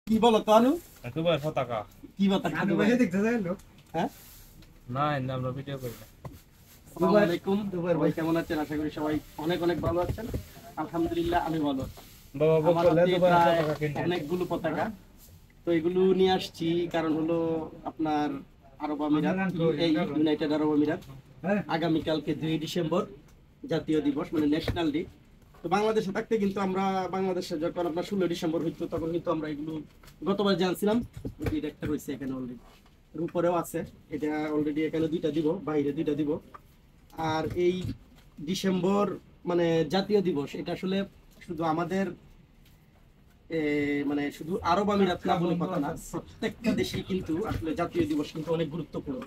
কি বলো তো আনু? দুবাই পতাকা কি পতাকা? আনু ভাই দেখতে যাইলো। হ্যাঁ, না আমরা ভিডিও করি না। আসসালামু আলাইকুম দুবাই ভাই, কেমন আছেন? আশা করি সবাই অনেক অনেক ভালো আছেন। আলহামদুলিল্লাহ আমি ভালো আছি। বাবা আমার বললে হাতে দুবাই প্রায় পতাকা কিনতে। অনেকগুলো পতাকা, তো এগুলো নিয়ে আসছি কারণ হলো আপনার আরব আমিরাত, এই ইউনাইটেড আরব আমিরাত আগামীকালকে 2 ডিসেম্বর জাতীয় দিবস, মানে ন্যাশনাল ডে। তো বাংলাদেশে থাকতে কিন্তু আমরা বাংলাদেশে যখন আপনার 16 ডিসেম্বর হইতো তখন কিন্তু আমরা এগুলো গতবার জানছিলাম। এটা একটা রয়েছে এখানে অলরেডি, উপরেও আছে। এটা অলরেডি এখানে 2টা দিব, বাইরে 2টা দিব। আর এই ডিসেম্বর মানে জাতীয় দিবস, এটা আসলে শুধু আমাদের মানে শুধু আরব আমিরাত না বলে কথা না, প্রত্যেকটা দেশেই কিন্তু আসলে জাতীয় দিবস কিন্তু অনেক গুরুত্বপূর্ণ।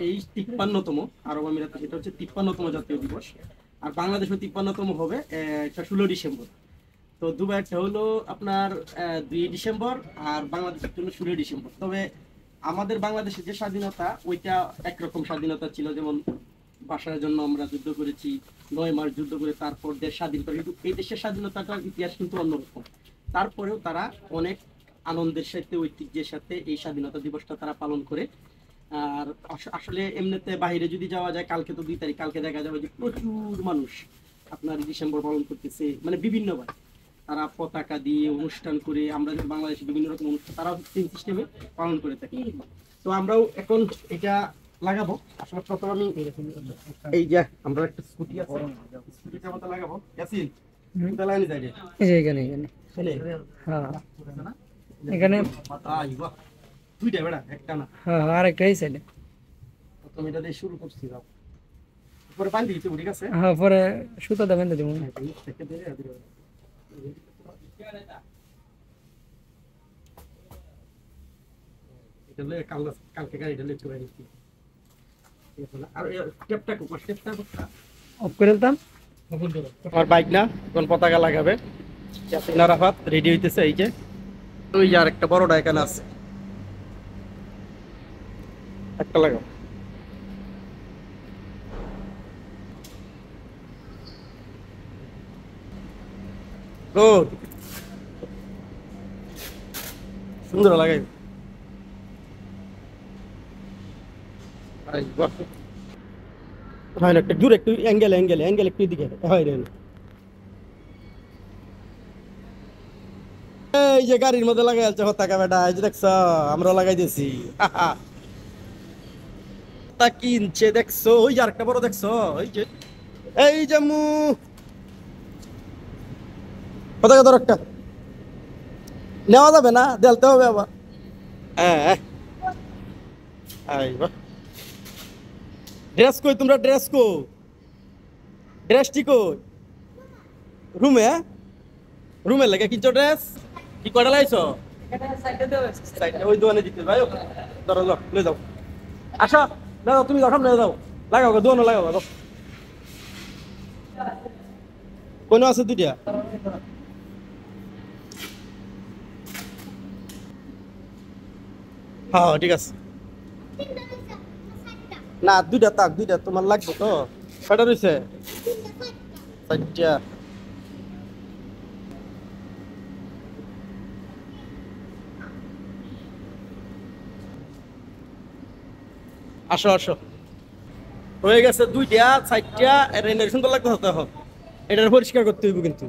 এই 53তম আরব আমিরাত, এটা হচ্ছে 53তম জাতীয় দিবস। আর বাংলাদেশও 53তম হবে, এটা 16 ডিসেম্বর। তো দুবাইটা হলো আপনার 2 ডিসেম্বর, আর বাংলাদেশের জন্য 16 ডিসেম্বর। তবে আমাদের বাংলাদেশের যে স্বাধীনতা, ওইটা একরকম স্বাধীনতা ছিল। যেমন ভাষার জন্য আমরা যুদ্ধ করেছি, 9 মাস যুদ্ধ করে তারপর দেশ স্বাধীন করে, কিন্তু এই দেশের স্বাধীনতাটার ইতিহাস কিন্তু অন্যরকম। তারপরেও তারা অনেক আনন্দের সাথে, ঐতিহ্যের সাথে এই স্বাধীনতা দিবসটা তারা পালন করে। আর আসলে এমনিতে বাইরে যদি যাওয়া যায়, কালকে তো 2 তারিখ, কালকে দেখা যাবে যে প্রচুর মানুষ আপনার ডিসেম্বর পালন করতেছে, মানে বিভিন্নভাবে তারা পতাকা দিয়ে অনুষ্ঠান করে। আমরা যে বাংলাদেশে বিভিন্ন রকম অনুষ্ঠান তারাও সেম সিস্টেমে পালন করে থাকি। তো আমরাও এখন এটা লাগাবো। আসলে প্রথম আমি এই যে আমরা একটা স্কুটি আছে, স্কুটিটার মতো লাগাবো। ইয়াসিন কোথায় লাগানি যায় রে? এই যে এখানে এখানে? হ্যাঁ এখানে আই বাহ, 2টা বেড়া, একটা না। হ্যাঁ আর একটা এই সাইডে। প্রথম এটা দিয়ে শুরু করছি, যাও পরে পানি দিতে, ঠিক আছে? হ্যাঁ পরে সুতা দেবেন তো দিব। থেকে দিয়ে দিও। এটা লয়ে কালকে গাড়িটা লয়ে চলে আসছি। আর স্টেপটা কোথায়? স্টেপটা কোথায়? অফ করে দিতাম। আমার বাইক না, কোন পতাকা লাগাবে? ইয়াসিন আরাফাত রেডি হইতেছে। এই যে ওই আর একটা বড়টা এখানে আছে, একটা লাগাও। গুড, সুন্দর লাগাই। হয় না, একটু দূর, একটু অ্যাঙ্গেল অ্যাঙ্গেল অ্যাঙ্গেল একটু দিকে হয় রে। এই যে গাড়ির মধ্যে লাগাই আছে পতাকা বেটা, এই যে দেখছো আমরা লাগাই দিয়েছি। তা কিনছে দেখছো? ওই যে আরেকটা বড় দেখছো, এই যে পতাকা ধর একটা, নেওয়া যাবে না, দেলতে হবে আবার। হ্যাঁ, ড্রেস কই তোমরা? ড্রেস কই? ড্রেসটি কই? রুমে? রুমে লাগে কিনছো ড্রেস? কি কয়টা লাইছো? সাইডে ওই দোকানে দিতে ভাই, ধরো যাও, লয়ে যাও। আসো, দাও তুমি, যাও সামনে যাও, লাগাও গো, দোকানে লাগাও গো। কোন আছে 2টা? হ্যাঁ ঠিক আছে। না 2টা তাক, 2টা তোমার লাগবে তো। কয়টা রয়েছে? 4টা। আসো আসো, হয়ে গেছে 2টা 4টা। এর সুন্দর লাগতে হতে হবে, এটার পরিষ্কার করতে হইব কিন্তু।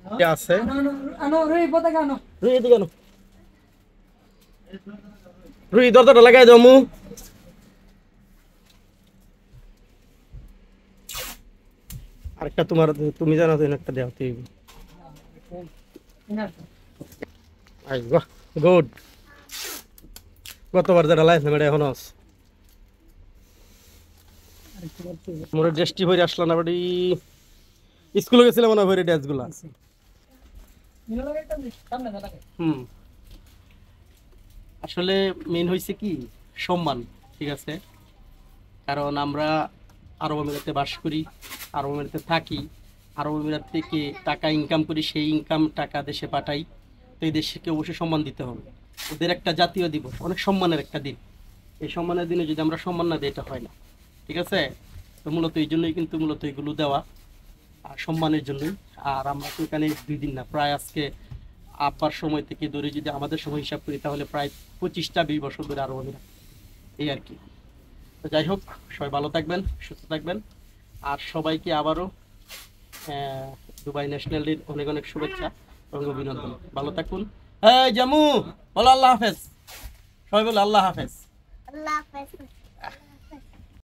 ঠিক আছে, আনো রুই পতাকা আনো। রুই এদিকে আনো। রুই দরজাটা লাগাই দাও মু। আরেকটা তোমার, তুমি জানো তো, একটা দেওয়া তুই। আই বাহ, গুড। গতবার যেটা লাইছিলাম এটা এখনো আছে। মোর ড্রেসটি ভরে আসলাম না বাড়ি, স্কুলে গেছিলাম না ভরে ড্রেসগুলা। আসলে মেন হয়েছে কি সম্মান, ঠিক আছে? কারণ আমরা আরব আমিরাতে বাস করি, আরব আমিরাতে থাকি, আরব আমিরাত থেকে টাকা ইনকাম করি, সেই ইনকাম টাকা দেশে পাঠাই। তো এই দেশকে অবশ্যই সম্মান দিতে হবে। ওদের একটা জাতীয় দিবস, অনেক সম্মানের একটা দিন। এই সম্মানের দিনে যদি আমরা সম্মান না দিই, এটা হয় না, ঠিক আছে? তো মূলত এই জন্যই কিন্তু মূলত এগুলো দেওয়া। সম্মানের জন্যই। আর আমরা তো এখানে 2 দিন না, প্রায় আজকে আব্বার সময় থেকে ধরে যদি আমাদের সময় হিসাব করি তাহলে প্রায় 25-20 বছর ধরে আরব আমিরাত, এই আর কি। তো যাই হোক, সবাই ভালো থাকবেন, সুস্থ থাকবেন, আর সবাইকে আবারও দুবাই ন্যাশনাল ডের অনেক অনেক শুভেচ্ছা এবং অভিনন্দন। ভালো থাকুন। এই জামু বলো আল্লাহ হাফেজ, সবাই বলো আল্লাহ হাফেজ। Allah Hafiz.